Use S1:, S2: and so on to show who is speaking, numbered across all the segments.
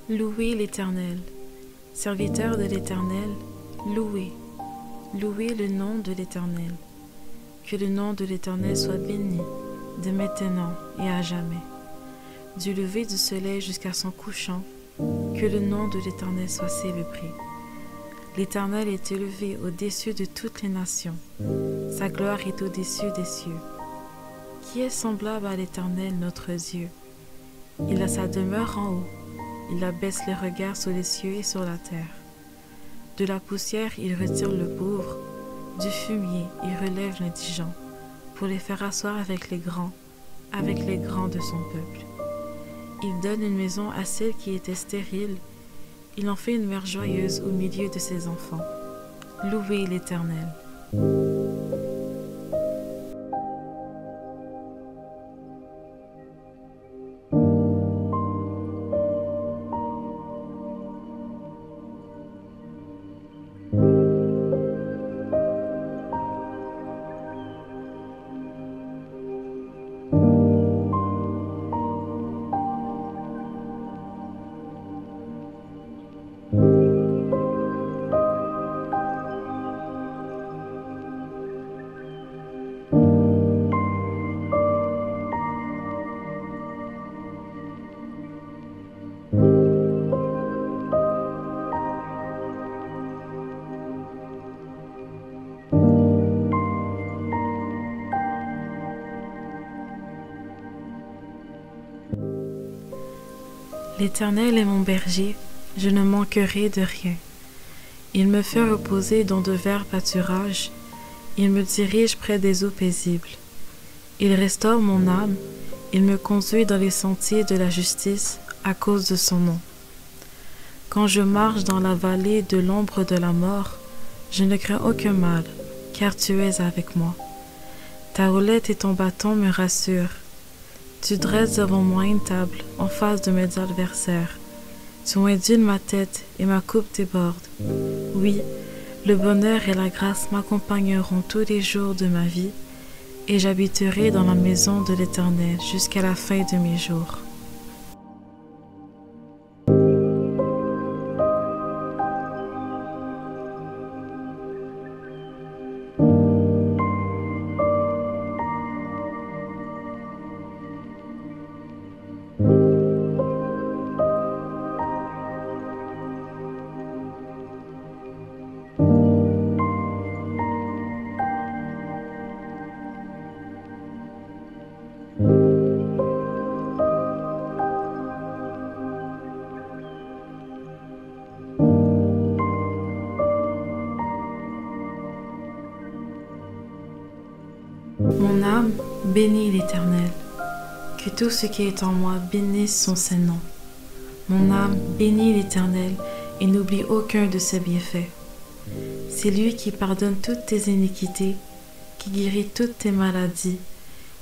S1: Louez l'Éternel. Serviteurs de l'Éternel, louez. Louez le nom de l'Éternel. Que le nom de l'Éternel soit béni, de maintenant et à jamais. Du lever du soleil jusqu'à son couchant, que le nom de l'Éternel soit célébré. L'Éternel est élevé au-dessus de toutes les nations. Sa gloire est au-dessus des cieux. Qui est semblable à l'Éternel, notre Dieu? Il a sa demeure en haut. Il abaisse les regards sur les cieux et sur la terre. De la poussière, il retire le pauvre. Du fumier, il relève l'indigent, pour les faire asseoir avec les grands de son peuple. Il donne une maison à celle qui était stérile. Il en fait une mère joyeuse au milieu de ses enfants. Louez l'Éternel. L'Éternel est mon berger, je ne manquerai de rien. Il me fait reposer dans de verts pâturages, il me dirige près des eaux paisibles. Il restaure mon âme, il me conduit dans les sentiers de la justice à cause de son nom. Quand je marche dans la vallée de l'ombre de la mort, je ne crains aucun mal, car tu es avec moi. Ta houlette et ton bâton me rassurent. Tu dresses devant moi une table en face de mes adversaires. Tu induis ma tête et ma coupe déborde. Oui, le bonheur et la grâce m'accompagneront tous les jours de ma vie, et j'habiterai dans la maison de l'Éternel jusqu'à la fin de mes jours. Mon âme bénit l'Éternel. Que tout ce qui est en moi bénisse son saint nom. Mon âme bénit l'Éternel et n'oublie aucun de ses bienfaits. C'est lui qui pardonne toutes tes iniquités, qui guérit toutes tes maladies.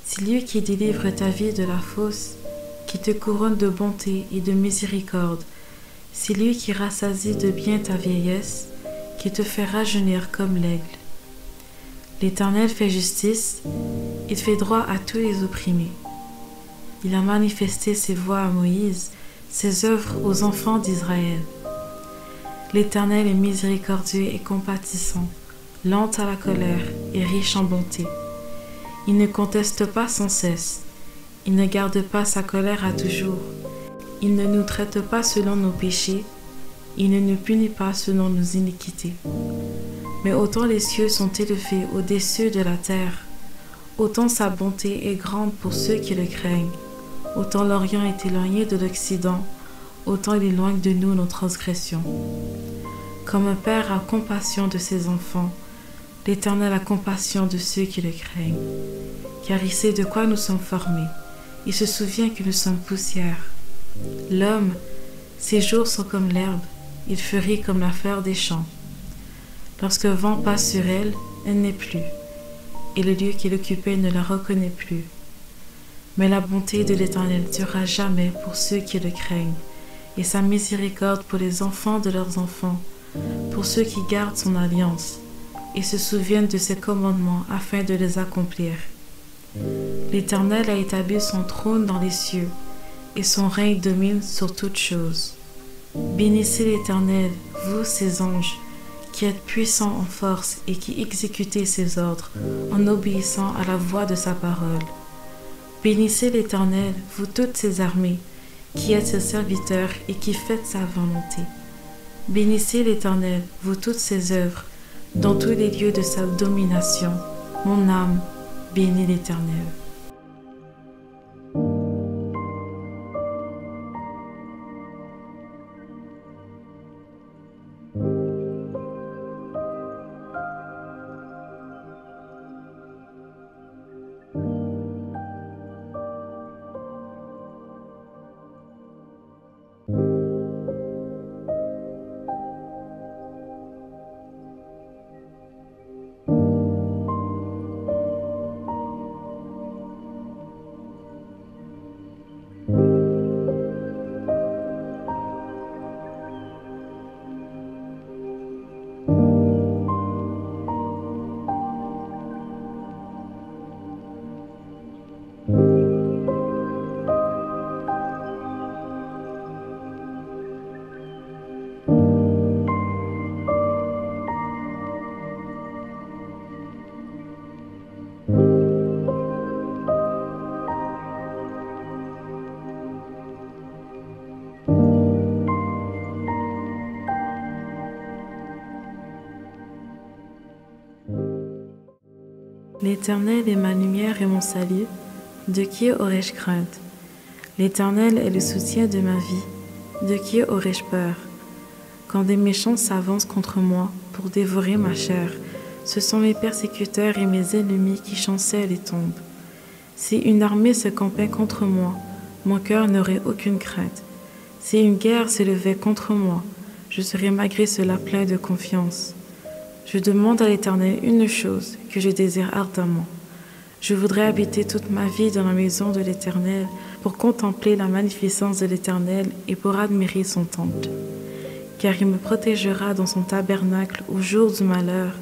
S1: C'est lui qui délivre ta vie de la fosse, qui te couronne de bonté et de miséricorde. C'est lui qui rassasie de bien ta vieillesse, qui te fait rajeunir comme l'aigle. L'Éternel fait justice, il fait droit à tous les opprimés. Il a manifesté ses voies à Moïse, ses œuvres aux enfants d'Israël. L'Éternel est miséricordieux et compatissant, lent à la colère et riche en bonté. Il ne conteste pas sans cesse, il ne garde pas sa colère à toujours. Il ne nous traite pas selon nos péchés, il ne nous punit pas selon nos iniquités. Mais autant les cieux sont élevés au-dessus de la terre, autant sa bonté est grande pour ceux qui le craignent. Autant l'Orient est éloigné de l'Occident, autant il éloigne de nous nos transgressions. Comme un père a compassion de ses enfants, l'Éternel a compassion de ceux qui le craignent. Car il sait de quoi nous sommes formés, il se souvient que nous sommes poussière. L'homme, ses jours sont comme l'herbe, il fleurit comme la fleur des champs. Lorsque le vent passe sur elle, elle n'est plus, et le lieu qui l'occupait ne la reconnaît plus. Mais la bonté de l'Éternel durera jamais pour ceux qui le craignent, et sa miséricorde pour les enfants de leurs enfants, pour ceux qui gardent son alliance, et se souviennent de ses commandements afin de les accomplir. L'Éternel a établi son trône dans les cieux, et son règne domine sur toutes choses. Bénissez l'Éternel, vous ses anges, qui êtes puissants en force et qui exécutez ses ordres en obéissant à la voix de sa parole. Bénissez l'Éternel, vous toutes ses armées, qui êtes ses serviteurs et qui faites sa volonté. Bénissez l'Éternel, vous toutes ses œuvres, dans tous les lieux de sa domination. Mon âme bénit l'Éternel. L'Éternel est ma lumière et mon salut, de qui aurais-je crainte? L'Éternel est le soutien de ma vie, de qui aurais-je peur? Quand des méchants s'avancent contre moi pour dévorer ma chair, ce sont mes persécuteurs et mes ennemis qui chancellent et tombent. Si une armée se campait contre moi, mon cœur n'aurait aucune crainte. Si une guerre s'élevait contre moi, je serais malgré cela plein de confiance. Je demande à l'Éternel une chose que je désire ardemment. Je voudrais habiter toute ma vie dans la maison de l'Éternel pour contempler la magnificence de l'Éternel et pour admirer son temple. Car il me protégera dans son tabernacle au jour du malheur,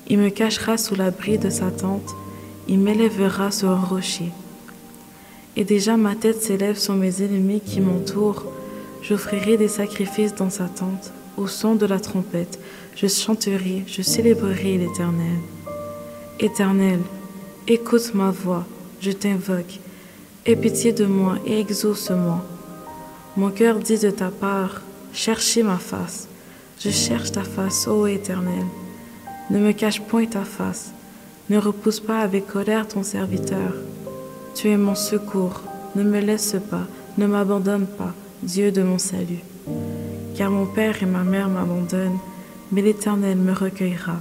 S1: il me cachera sous l'abri de sa tente, il m'élèvera sur un rocher. Et déjà ma tête s'élève sur mes ennemis qui m'entourent, j'offrirai des sacrifices dans sa tente, au son de la trompette, je chanterai, je célébrerai l'Éternel. Éternel, écoute ma voix, je t'invoque. Aie pitié de moi et exauce-moi. Mon cœur dit de ta part, cherchez ma face. Je cherche ta face, ô Éternel. Ne me cache point ta face. Ne repousse pas avec colère ton serviteur. Tu es mon secours. Ne me laisse pas, ne m'abandonne pas, Dieu de mon salut. Car mon père et ma mère m'abandonnent, mais l'Éternel me recueillera.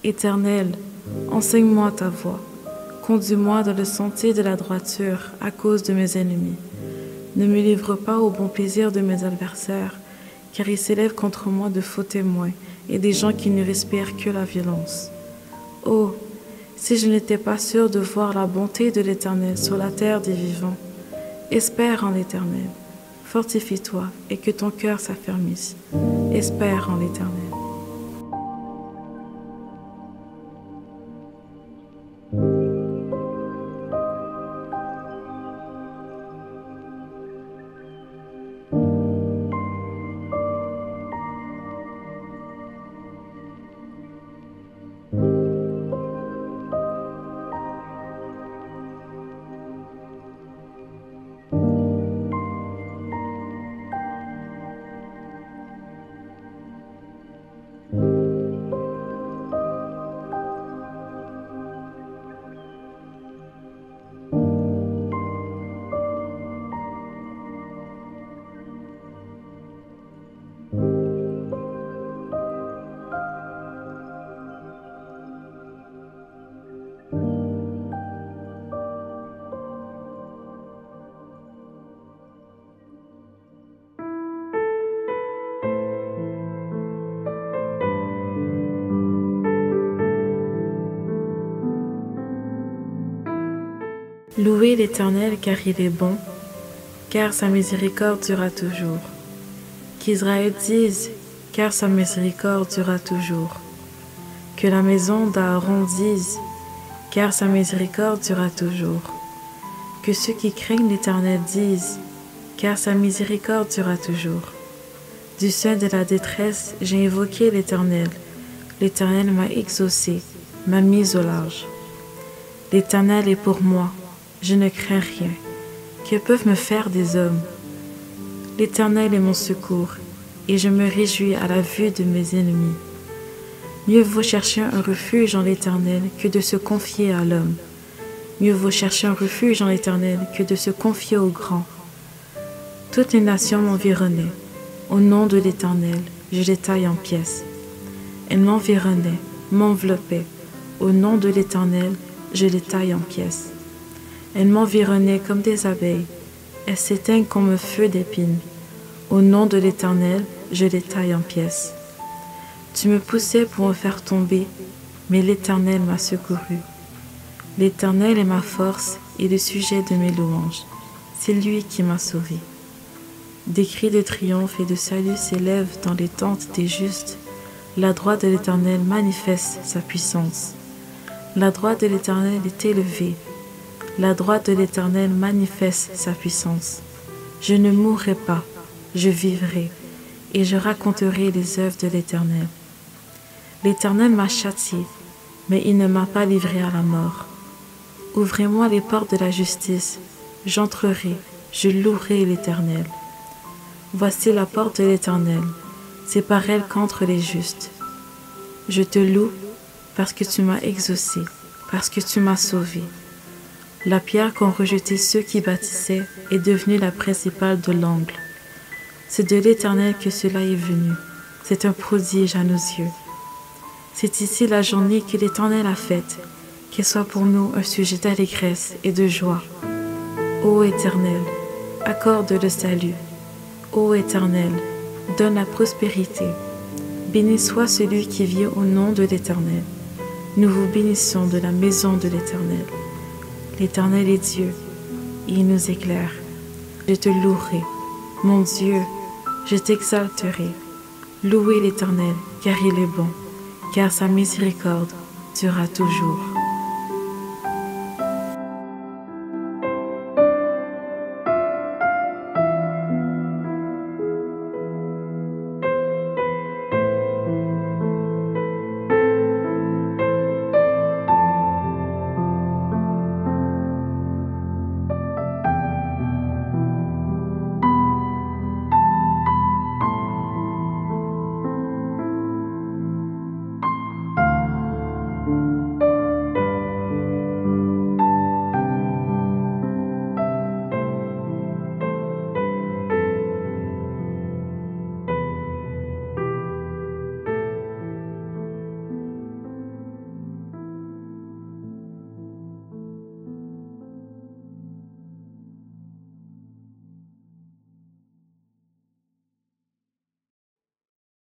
S1: Éternel, enseigne-moi ta voie. Conduis-moi dans le sentier de la droiture à cause de mes ennemis. Ne me livre pas au bon plaisir de mes adversaires, car ils s'élèvent contre moi de faux témoins et des gens qui ne respirent que la violence. Oh, si je n'étais pas sûr de voir la bonté de l'Éternel sur la terre des vivants, espère en l'Éternel. Fortifie-toi et que ton cœur s'affermisse. Espère en l'Éternel. Louez l'Éternel car il est bon, car sa miséricorde durera toujours. Qu'Israël dise, car sa miséricorde durera toujours. Que la maison d'Aaron dise, car sa miséricorde durera toujours. Que ceux qui craignent l'Éternel disent, car sa miséricorde durera toujours. Du sein de la détresse, j'ai invoqué l'Éternel. L'Éternel m'a exaucé, m'a mis au large. L'Éternel est pour moi, je ne crains rien. Que peuvent me faire des hommes? L'Éternel est mon secours, et je me réjouis à la vue de mes ennemis. Mieux vaut chercher un refuge en l'Éternel que de se confier à l'homme. Mieux vaut chercher un refuge en l'Éternel que de se confier au grand. Toutes les nations m'environnaient. Au nom de l'Éternel, je les taille en pièces. Elles m'environnaient, m'enveloppaient. Au nom de l'Éternel, je les taille en pièces. Elles m'environnaient comme des abeilles. Elles s'éteignent comme un feu d'épines. Au nom de l'Éternel, je les taille en pièces. Tu me poussais pour me faire tomber, mais l'Éternel m'a secouru. L'Éternel est ma force et le sujet de mes louanges. C'est lui qui m'a sauvé. Des cris de triomphe et de salut s'élèvent dans les tentes des justes. La droite de l'Éternel manifeste sa puissance. La droite de l'Éternel est élevée. La droite de l'Éternel manifeste sa puissance. Je ne mourrai pas, je vivrai, et je raconterai les œuvres de l'Éternel. L'Éternel m'a châtié, mais il ne m'a pas livré à la mort. Ouvrez-moi les portes de la justice, j'entrerai, je louerai l'Éternel. Voici la porte de l'Éternel, c'est par elle qu'entrent les justes. Je te loue parce que tu m'as exaucé, parce que tu m'as sauvé. La pierre qu'ont rejetée ceux qui bâtissaient est devenue la principale de l'angle. C'est de l'Éternel que cela est venu, c'est un prodige à nos yeux. C'est ici la journée que l'Éternel a faite, qu'elle soit pour nous un sujet d'allégresse et de joie. Ô Éternel, accorde le salut. Ô Éternel, donne la prospérité. Béni soit celui qui vit au nom de l'Éternel. Nous vous bénissons de la maison de l'Éternel. L'Éternel est Dieu, et il nous éclaire. Je te louerai, mon Dieu, je t'exalterai. Louez l'Éternel, car il est bon, car sa miséricorde durera toujours.